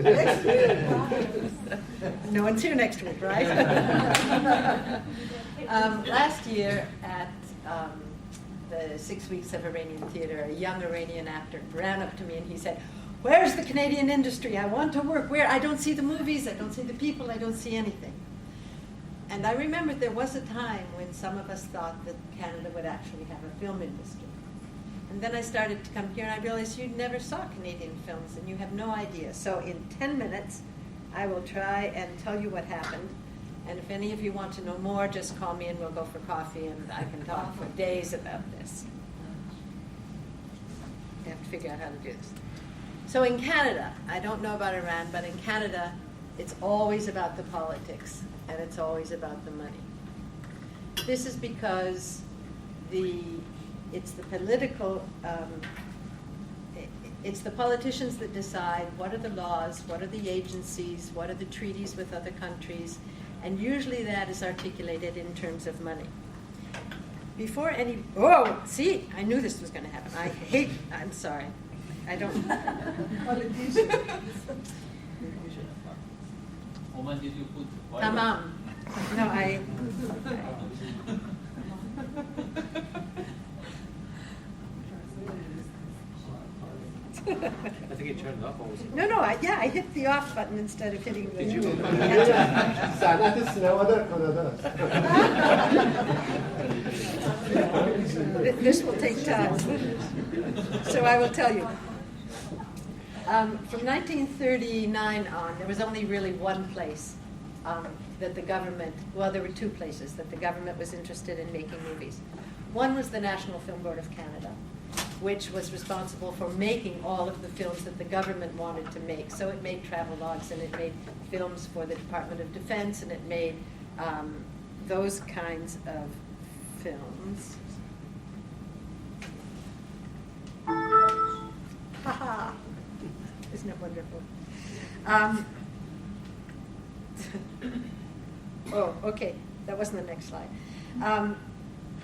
Next week. No one's here next week, right? Last year at the 6 Weeks of Iranian Theater, a young Iranian actor ran up to me and he said, "Where's the Canadian industry? I want to work. Where? I don't see the movies, I don't see the people, I don't see anything." And I remember there was a time when some of us thought that Canada would actually have a film industry. And then I started to come here and I realized you never saw Canadian films and you have no idea. So in 10 minutes, I will try and tell you what happened. And if any of you want to know more, just call me and we'll go for coffee and I can talk for days about this. You have to figure out how to do this. So in Canada, I don't know about Iran, but in Canada, it's always about the politics and it's always about the money. This is because it's the politicians that decide what are the laws, what are the agencies, what are the treaties with other countries, and usually that is articulated in terms of money. Before any, see, I knew this was going to happen. I'm sorry. I don't. Did you put Tamam. No, I think it turned off. No, I hit the off button instead of hitting the. Did you? صنعت سینما در کانادا است. This will take time. So I will tell you. From 1939 on, there was only really one place that the government, well, there were two places that the government was interested in making movies. One was the National Film Board of Canada, which was responsible for making all of the films that the government wanted to make. So it made travelogues and it made films for the Department of Defense and it made those kinds of films. Ha-ha. Isn't it wonderful? Okay, that wasn't the next slide.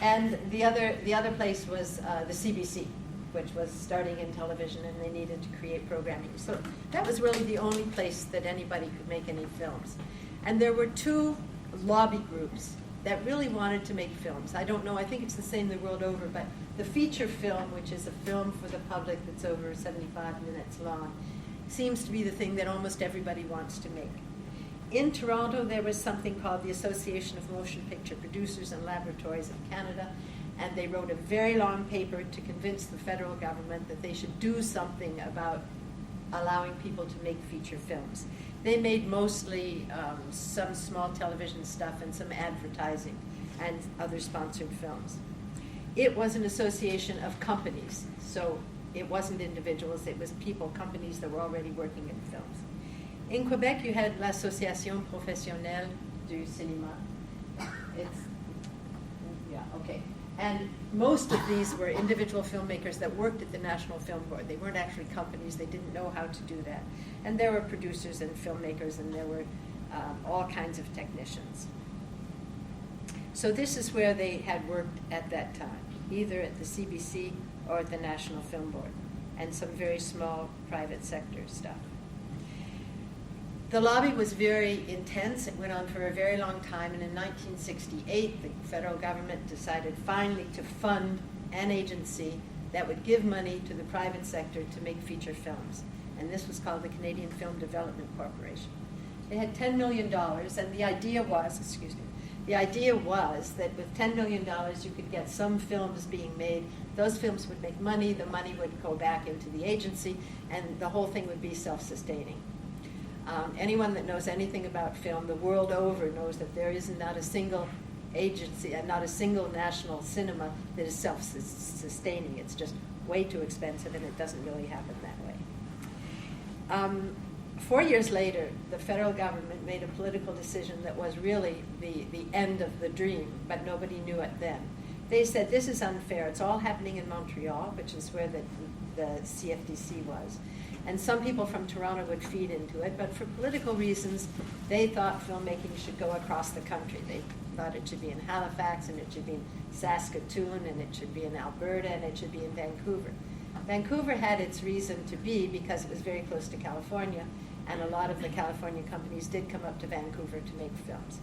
And the other place was the CBC, which was starting in television, and they needed to create programming. So that was really the only place that anybody could make any films. And there were two lobby groups that really wanted to make films. I don't know, I think it's the same the world over, but the feature film, which is a film for the public that's over 75 minutes long, seems to be the thing that almost everybody wants to make. In Toronto, there was something called the Association of Motion Picture Producers and Laboratories of Canada, and they wrote a very long paper to convince the federal government that they should do something about allowing people to make feature films. They made mostly some small television stuff and some advertising and other sponsored films. It was an association of companies, so it wasn't individuals, it was people, companies that were already working in films. In Quebec, you had l'Association Professionnelle du Cinéma. And most of these were individual filmmakers that worked at the National Film Board. They weren't actually companies, they didn't know how to do that. And there were producers and filmmakers, and there were all kinds of technicians. So this is where they had worked at that time, either at the CBC or at the National Film Board, and some very small private sector stuff. The lobby was very intense. It went on for a very long time, and in 1968, the federal government decided finally to fund an agency that would give money to the private sector to make feature films, and this was called the Canadian Film Development Corporation. They had $10 million, and the idea was that with $10 million you could get some films being made. Those films would make money, the money would go back into the agency, and the whole thing would be self-sustaining. Anyone that knows anything about film the world over knows that there is not a single agency and not a single national cinema that is self-sustaining. It's just way too expensive, and it doesn't really happen that way. 4 years later, the federal government made a political decision that was really the end of the dream, but nobody knew it then. They said, this is unfair. It's all happening in Montreal, which is where the CFDC was. And some people from Toronto would feed into it, but for political reasons, they thought filmmaking should go across the country. They thought it should be in Halifax, and it should be in Saskatoon, and it should be in Alberta, and it should be in Vancouver. Vancouver had its reason to be because it was very close to California, and a lot of the California companies did come up to Vancouver to make films.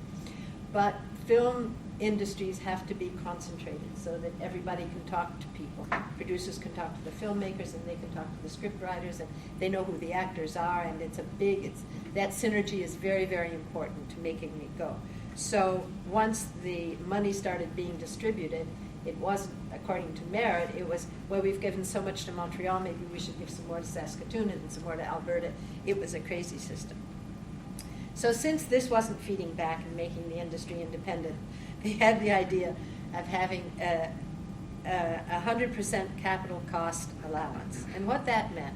But film industries have to be concentrated so that everybody can talk to people. Producers can talk to the filmmakers, and they can talk to the script writers, and they know who the actors are, and that synergy is very, very important to making it go. So once the money started being distributed, it wasn't according to merit. It was, well, we've given so much to Montreal, maybe we should give some more to Saskatoon and some more to Alberta. It was a crazy system. So since this wasn't feeding back and making the industry independent, they had the idea of having a 100% capital cost allowance. And what that meant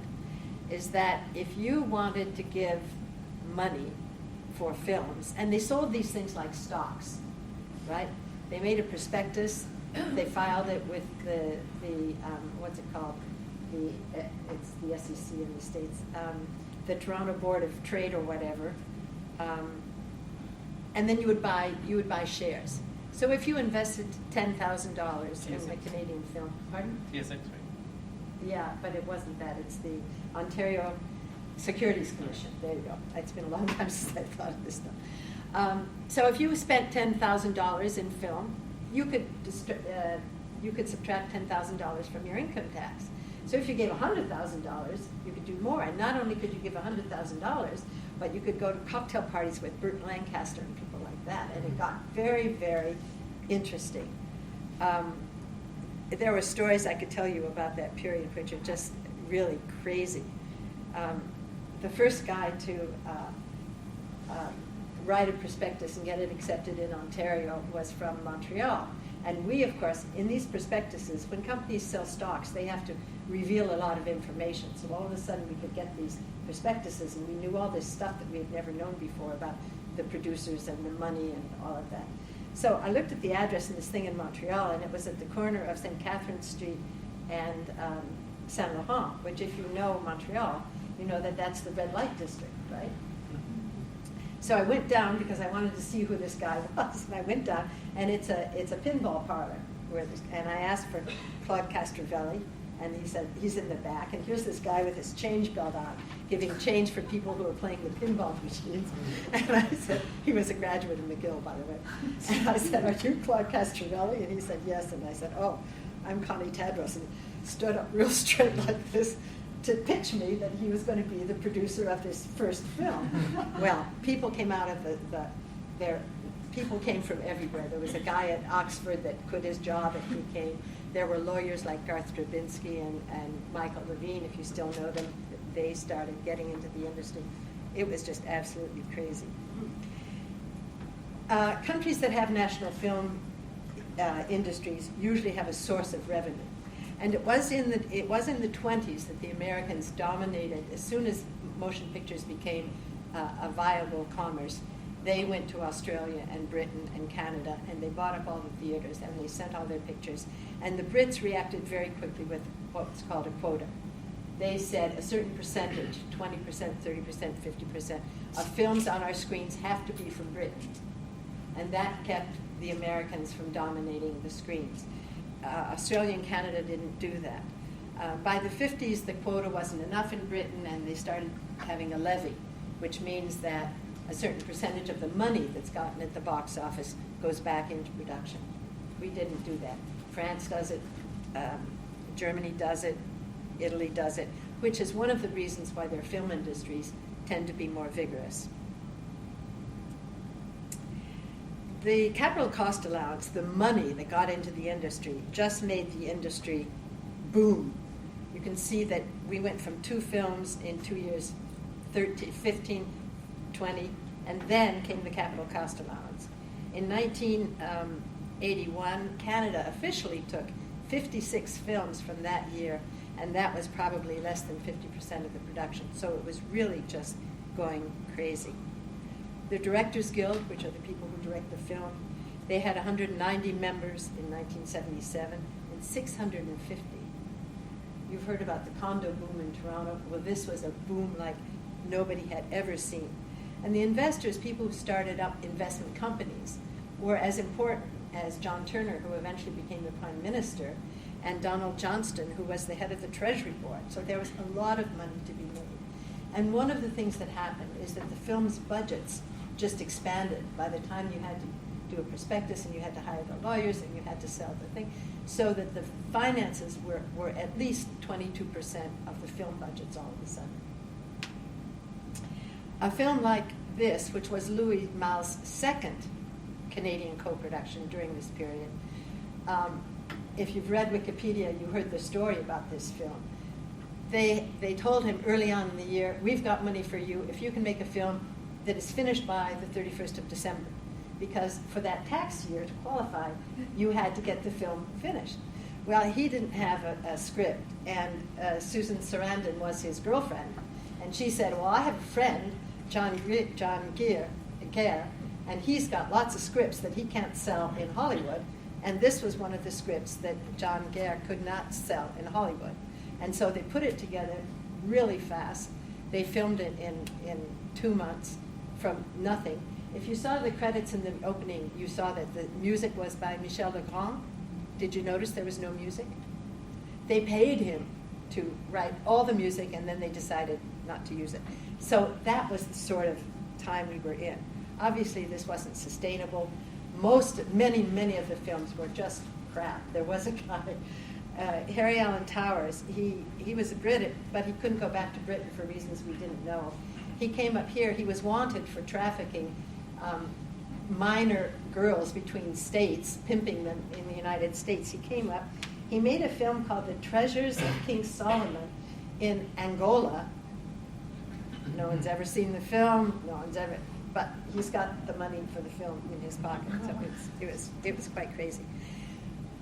is that if you wanted to give money for films, and they sold these things like stocks, right? They made a prospectus, they filed it with the what's it called? It's the SEC in the States, the Toronto Board of Trade or whatever, and then you would buy shares. So if you invested $10,000 in a Canadian film, pardon? TSX, right? Yeah, but it wasn't that. It's the Ontario Securities Commission. There you go. It's been a long time since I thought of this stuff. So if you spent $10,000 in film, you could subtract $10,000 from your income tax. So if you gave $100,000, you could do more. And not only could you give $100,000, but you could go to cocktail parties with Burt Lancaster and people like that. And it got very, very interesting. There were stories I could tell you about that period which are just really crazy. The first guy to write a prospectus and get it accepted in Ontario was from Montreal. And we, of course, in these prospectuses, when companies sell stocks, they have to reveal a lot of information. So all of a sudden we could get these prospectuses, and we knew all this stuff that we had never known before about the producers and the money and all of that. So I looked at the address in this thing in Montreal, and it was at the corner of St. Catherine Street and Saint Laurent, which if you know Montreal, you know that that's the red light district, right? So I went down because I wanted to see who this guy was, and I went down, and it's a pinball parlor and I asked for Claude Castrovelli, and he said he's in the back, and here's this guy with his change belt on, giving change for people who are playing the pinball machines. And I said, he was a graduate of McGill, by the way. And I said, are you Claude Castrovelli? And he said, yes. And I said, oh, I'm Connie Tadros, and stood up real straight like this to pitch me that he was going to be the producer of this first film. Well, people came out of people came from everywhere. There was a guy at Oxford that quit his job and he came. There were lawyers like Garth Drabinsky and Michael Levine, if you still know them. They started getting into the industry. It was just absolutely crazy. Countries that have national film industries usually have a source of revenue. And it was in the 20s that the Americans dominated. As soon as motion pictures became a viable commerce, they went to Australia and Britain and Canada, and they bought up all the theaters, and they sent all their pictures. And the Brits reacted very quickly with what's called a quota. They said a certain percentage, 20%, 30%, 50%, of films on our screens have to be from Britain. And that kept the Americans from dominating the screens. Australia and Canada didn't do that. By the 50s, the quota wasn't enough in Britain, and they started having a levy, which means that a certain percentage of the money that's gotten at the box office goes back into production. We didn't do that. France does it, Germany does it, Italy does it, which is one of the reasons why their film industries tend to be more vigorous. The capital cost allowance, the money that got into the industry, just made the industry boom. You can see that we went from 2 films in 2 years, 15, 20, and then came the capital cost allowance. In 1981, Canada officially took 56 films from that year, and that was probably less than 50% of the production. So it was really just going crazy. The Directors Guild, which are the people who direct the film, they had 190 members in 1977 and 650. You've heard about the condo boom in Toronto. Well, this was a boom like nobody had ever seen. And the investors, people who started up investment companies, were as important as John Turner, who eventually became the Prime Minister, and Donald Johnston, who was the head of the Treasury Board. So there was a lot of money to be made. And one of the things that happened is that the film's budgets just expanded by the time you had to do a prospectus and you had to hire the lawyers and you had to sell the thing, so that the finances were at least 22% of the film budgets all of a sudden. A film like this, which was Louis Malle's second Canadian co-production during this period, if you've read Wikipedia, you heard the story about this film. They told him early on in the year, we've got money for you if you can make a film that is finished by the 31st of December. Because for that tax year to qualify, you had to get the film finished. Well, he didn't have a script, and Susan Sarandon was his girlfriend. And she said, well, I have a friend, John Gere, and he's got lots of scripts that he can't sell in Hollywood. And this was one of the scripts that John Gere could not sell in Hollywood. And so they put it together really fast. They filmed it in 2 months from nothing. If you saw the credits in the opening, you saw that the music was by Michel Legrand. Did you notice there was no music? They paid him to write all the music, and then they decided not to use it. So that was the sort of time we were in. Obviously, this wasn't sustainable. Many of the films were just crap. There was a guy, Harry Alan Towers. He was a Brit, but he couldn't go back to Britain for reasons we didn't know. He came up here. He was wanted for trafficking minor girls between states, pimping them in the United States. He came up. He made a film called The Treasures of King Solomon in Angola. No one's ever seen the film. No one's ever. But he's got the money for the film in his pocket. So it was quite crazy.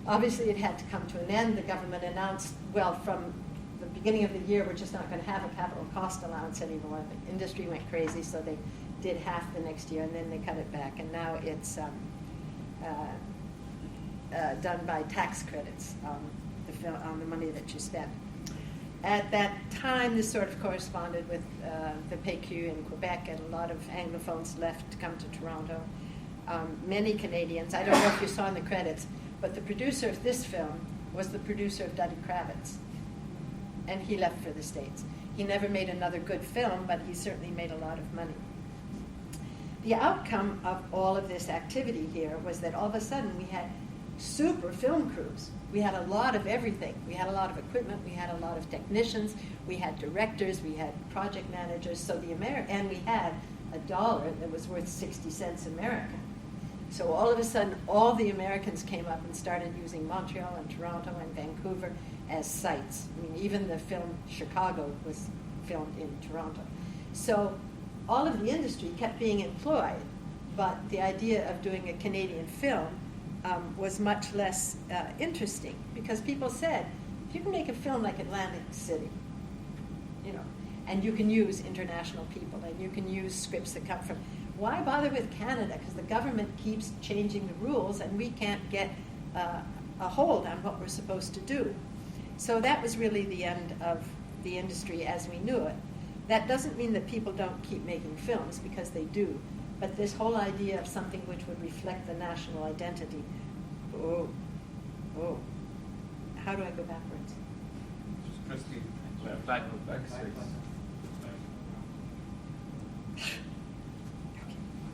Obviously, it had to come to an end. The government announced, well, from the beginning of the year, we're just not going to have a capital cost allowance anymore. The industry went crazy, so they did half the next year, and then they cut it back. And now it's done by tax credits on the money that you spend. At that time, this sort of corresponded with the PQ in Quebec, and a lot of Anglophones left to come to Toronto. Many Canadians, I don't know if you saw in the credits, but the producer of this film was the producer of Duddy Kravitz, and he left for the States. He never made another good film, but he certainly made a lot of money. The outcome of all of this activity here was that all of a sudden we had super film crews. We had a lot of everything. We had a lot of equipment. We had a lot of technicians. We had directors. We had project managers. So and we had $1 that was worth 60 cents American. So all of a sudden, all the Americans came up and started using Montreal and Toronto and Vancouver as sites. I mean, even the film Chicago was filmed in Toronto. So all of the industry kept being employed, but the idea of doing a Canadian film was much less interesting, because people said, if you can make a film like Atlantic City, and you can use international people, and you can use scripts that come from, why bother with Canada? Because the government keeps changing the rules, and we can't get a hold on what we're supposed to do. So that was really the end of the industry as we knew it. That doesn't mean that people don't keep making films, because they do. But this whole idea of something which would reflect the national identity, how do I go backwards? Christy, back 6.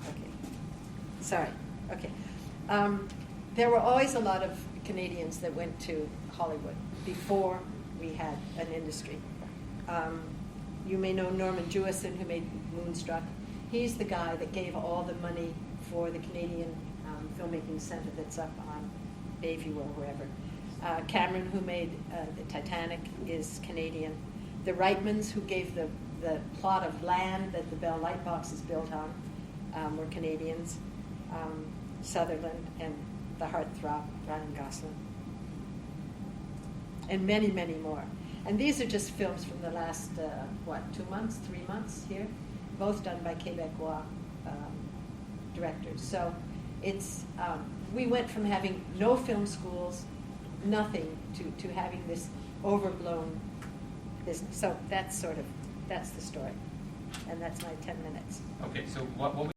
Okay. Sorry. Okay. There were always a lot of Canadians that went to Hollywood before we had an industry. You may know Norman Jewison, who made Moonstruck. He's the guy that gave all the money for the Canadian Filmmaking Center that's up on Bayview or wherever. Cameron, who made the Titanic, is Canadian. The Reitmans, who gave the plot of land that the Bell Lightbox is built on, were Canadians. Sutherland and the heartthrob, Ryan Gosling. And many, many more. And these are just films from the last, 2 months, 3 months here, both done by Québécois directors. So it's, we went from having no film schools, nothing, to having this overblown business. So that's the story. And that's my 10 minutes. Okay, so what